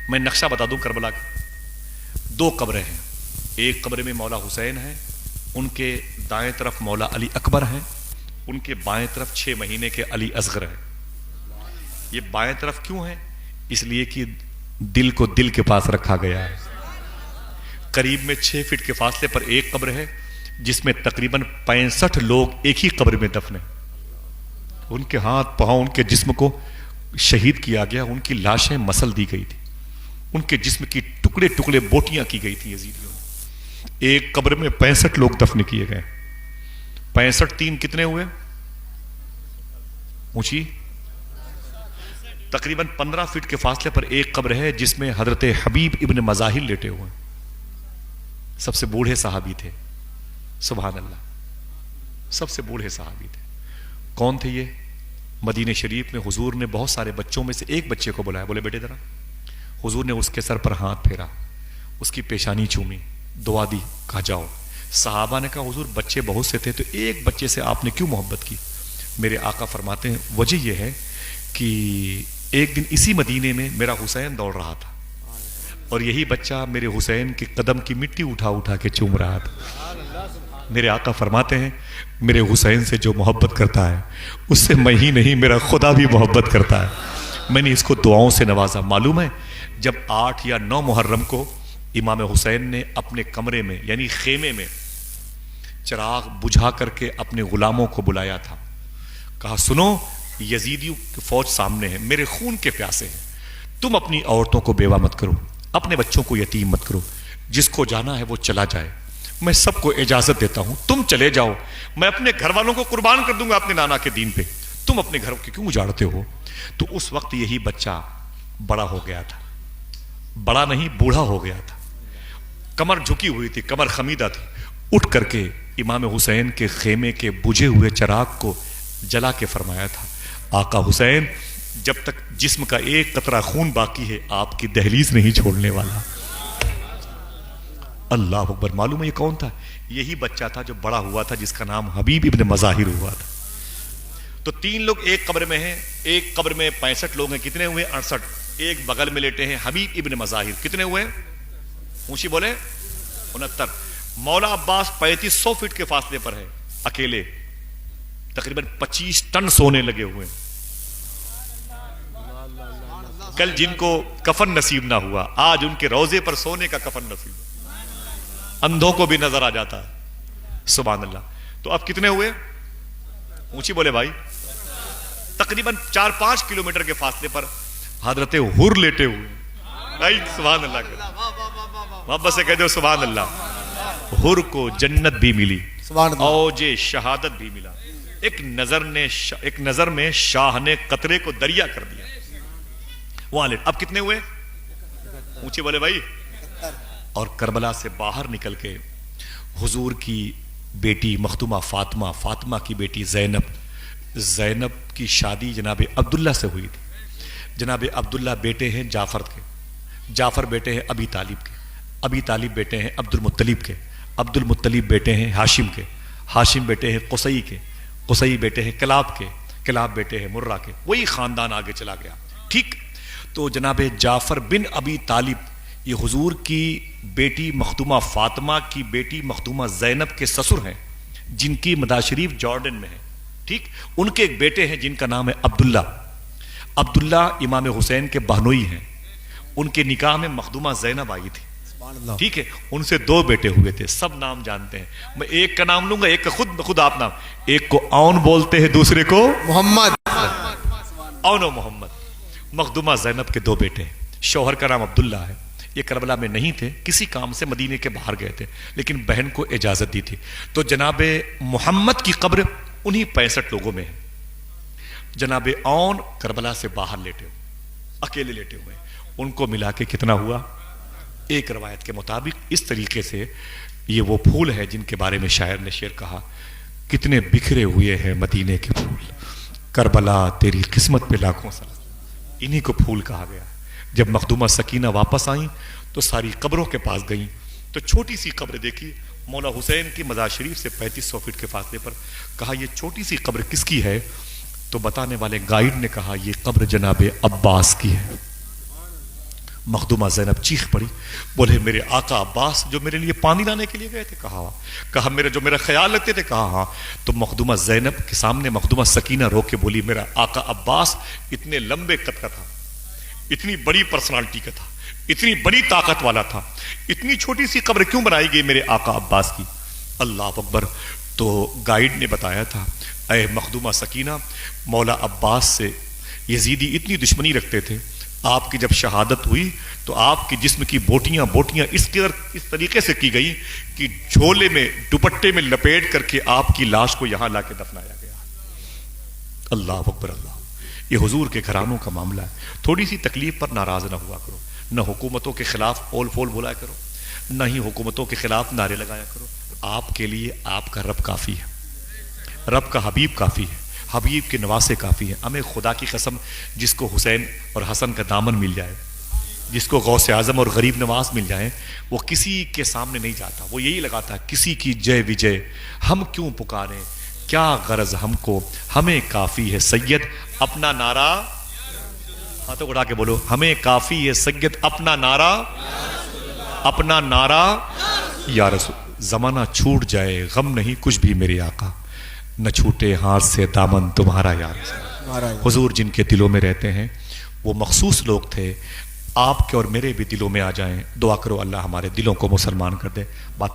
میں نقشہ بتا دوں کربلا کا. 2 قبریں ہیں. ایک قبر میں مولا حسین ہیں, ان کے دائیں طرف مولا علی اکبر ہیں, ان کے بائیں طرف 6 مہینے کے علی اصغر ہیں. یہ بائیں طرف کیوں ہیں؟ اس لیے کہ دل کو دل کے پاس رکھا گیا ہے. قریب میں 6 فٹ کے فاصلے پر ایک قبر ہے جس میں تقریباً 65 لوگ ایک ہی قبر میں دفن ہیں. ان کے ہاتھ پاؤں, ان کے جسم کو شہید کیا گیا, ان کی لاشیں مسل دی گئی تھی, ان کے جسم کی ٹکڑے ٹکڑے بوٹیاں کی گئی تھی یزیدیوں نے. ایک قبر میں 65 لوگ دفن کیے گئے. 65 3 کتنے ہوئے؟ اونچی تقریباً 15 فٹ کے فاصلے پر ایک قبر ہے جس میں حضرت حبیب ابن مظاہر لیٹے ہوئے ہیں. سب سے بوڑھے صحابی تھے. سبحان اللہ, سب سے بوڑھے صحابی تھے. کون تھے یہ؟ مدینہ شریف میں حضور نے بہت سارے بچوں میں سے ایک بچے کو بلایا, بولے بیٹے ذرا. حضور نے اس کے سر پر ہاتھ پھیرا, اس کی پیشانی چومی, دعا دی, کہا جاؤ. صحابہ نے کہا حضور بچے بہت سے تھے تو ایک بچے سے آپ نے کیوں محبت کی؟ میرے آقا فرماتے ہیں وجہ یہ ہے کہ ایک دن اسی مدینے میں میرا حسین دوڑ رہا تھا اور یہی بچہ میرے حسین کے قدم کی مٹی اٹھا اٹھا کے چوم رہا تھا. میرے آقا فرماتے ہیں میرے حسین سے جو محبت کرتا ہے اس سے میں ہی نہیں میرا خدا بھی محبت کرتا ہے. میں نے اس کو دعاؤں سے نوازا. معلوم ہے جب 8 یا 9 محرم کو امام حسین نے اپنے کمرے میں یعنی خیمے میں چراغ بجھا کر کے اپنے غلاموں کو بلایا تھا, کہا سنو یزیدیوں کی فوج سامنے ہے, میرے خون کے پیاسے ہیں, تم اپنی عورتوں کو بیوہ مت کرو, اپنے بچوں کو یتیم مت کرو, جس کو جانا ہے وہ چلا جائے, میں سب کو اجازت دیتا ہوں, تم چلے جاؤ, میں اپنے گھر والوں کو قربان کر دوں گا اپنے نانا کے دین پہ, تم اپنے گھر کو کیوں اجاڑتے ہو. تو اس وقت یہی بچہ بڑا ہو گیا تھا, بڑا نہیں بوڑھا ہو گیا تھا, کمر جھکی ہوئی تھی, کمر خمیدہ تھی. اٹھ کر کے امام حسین کے خیمے کے بجھے ہوئے چراغ کو جلا کے فرمایا تھا آقا حسین جب تک جسم کا ایک قطرہ خون باقی ہے آپ کی دہلیز نہیں چھوڑنے والا. اللہ اکبر. معلوم ہے یہ کون تھا؟ یہی بچہ تھا جو بڑا ہوا تھا جس کا نام حبیب ابن مظاہر ہوا تھا. تو 3 لوگ ایک قبر میں ہیں, ایک قبر میں 65 لوگ ہیں. کتنے ہوئے؟ 68. ایک بغل میں لیٹے ہیں حبیب ابن مظاہر. کتنے ہوئے؟ اونچی بولے 69. مولا عباس 3500 فٹ کے فاصلے پر ہے اکیلے, تقریباً 25 ٹن سونے لگے ہوئے. کل جن کو کفن نصیب نہ ہوا آج ان کے روضے پر سونے کا کفن نصیب, اندھوں کو بھی نظر آ جاتا ہے. سبحان اللہ. تو اب کتنے ہوئے؟ اونچی بولے بھائی. تقریباً 4-5 کلومیٹر کے فاصلے پر حضرت حر لیٹے ہوئے. سبحان اللہ, محبت سے کہہ دو سبحان اللہ. حر کو جنت بھی ملی, اوج شہادت بھی ملا. ایک نظر میں شاہ نے قطرے کو دریا کر دیا. وہاں لیٹ. اب کتنے ہوئے؟ اونچے بولے بھائی. اور کربلا سے باہر نکل کے حضور کی بیٹی مختومہ فاطمہ, فاطمہ کی بیٹی زینب, زینب کی شادی جناب عبداللہ سے ہوئی تھی. جناب عبداللہ بیٹے ہیں جعفر کے, جعفر بیٹے ہیں ابی طالب کے, ابی طالب بیٹے ہیں عبد المطلب کے, عبد المطلب بیٹے ہیں ہاشم کے, ہاشم بیٹے ہیں قصی کے, قصی بیٹے ہیں کلاب کے, کلاب بیٹے ہیں مرہ کے. وہی خاندان آگے چلا گیا. ٹھیک. تو جناب جعفر بن ابی طالب یہ حضور کی بیٹی مخدومہ فاطمہ کی بیٹی مخدومہ زینب کے سسر ہیں جن کی مدار شریف جارڈن میں ہے. ٹھیک. ان کے ایک بیٹے ہیں جن کا نام ہے عبداللہ. عبداللہ امام حسین کے بہنوئی ہیں. ان کے نکاح میں مخدومہ زینب آئی تھی. ٹھیک ہے. ان سے 2 بیٹے ہوئے تھے, سب نام جانتے ہیں. میں ایک کا نام لوں گا, ایک کا خود آپ نام. ایک کو اون بولتے ہیں, دوسرے کو محمد. اون و محمد. مخدومہ زینب کے 2 بیٹے ہیں. شوہر کا نام عبداللہ ہے. یہ کربلا میں نہیں تھے, کسی کام سے مدینے کے باہر گئے تھے, لیکن بہن کو اجازت دی تھی. تو جناب محمد کی قبر انہی 65 لوگوں میں ہے. جناب اون کربلا سے باہر لیٹے ہوئے, اکیلے لیٹے ہوئے. ان کو ملا کے کتنا ہوا؟ ایک روایت کے مطابق اس طریقے سے یہ وہ پھول ہے جن کے بارے میں شاعر نے شعر کہا, کتنے بکھرے ہوئے ہیں مدینے کے پھول, کربلا تیری قسمت پہ لاکھوں سلام. انہی کو پھول کہا گیا. جب مخدومہ سکینہ واپس آئیں تو ساری قبروں کے پاس گئیں تو چھوٹی سی قبر دیکھی مولا حسین کی مزار شریف سے 3500 فٹ کے فاصلے پر. کہا یہ چھوٹی سی قبر کس کی ہے؟ تو بتانے والے گائیڈ نے کہا یہ قبر جناب عباس کی ہے. مخدومہ زینب چیخ پڑی، بولے میرے آقا عباس جو میرے لیے پانی لانے کے لیے گئے تھے؟ کہا میرا خیال رکھتے تھے؟ کہا ہاں۔ تو مخدومہ زینب کے سامنے مخدومہ سکینہ رو کے بولی میرا آقا عباس اتنے لمبے قد کا تھا، اتنی بڑی پرسنالٹی کا تھا، اتنی بڑی طاقت والا تھا، اتنی چھوٹی سی قبر کیوں بنائی گئی میرے آقا عباس کی؟ اللہ اکبر۔ تو گائیڈ نے بتایا تھا اے مخدومہ سکینہ، مولا عباس سے یزیدی اتنی دشمنی رکھتے تھے، آپ کی جب شہادت ہوئی تو آپ کے جسم کی بوٹیاں اس طریقے سے کی گئی کہ جھولے میں دوپٹے میں لپیٹ کر کے آپ کی لاش کو یہاں لا کے دفنایا گیا۔ اللہ اکبر اللہ۔ یہ حضور کے گھرانوں کا معاملہ ہے۔ تھوڑی سی تکلیف پر ناراض نہ ہوا کرو، نہ حکومتوں کے خلاف اول فول بولا کرو، نہ ہی حکومتوں کے خلاف نعرے لگایا کرو۔ آپ کے لیے آپ کا رب کافی ہے، رب کا حبیب کافی ہے، حبیب کے نواسے کافی ہے۔ ہمیں خدا کی قسم جس کو حسین اور حسن کا دامن مل جائے، جس کو غوث اعظم اور غریب نواز مل جائے، وہ کسی کے سامنے نہیں جاتا، وہ یہی لگاتا ہے کسی کی جے وجے ہم کیوں پکاریں، کیا غرض ہم کو، ہمیں کافی ہے سید اپنا نعرہ، ہاتھوں اڑا کے بولو ہمیں کافی ہے سید اپنا نعرہ، اپنا نعرہ یا رسول۔ زمانہ چھوٹ جائے غم نہیں کچھ بھی میرے آقا، نہ چھوٹے ہاتھ سے دامن تمہارا یا رسول۔ حضور جن کے دلوں میں رہتے ہیں وہ مخصوص لوگ تھے، آپ کے اور میرے بھی دلوں میں آ جائیں۔ دعا کرو اللہ ہمارے دلوں کو مسلمان کر دے۔ بات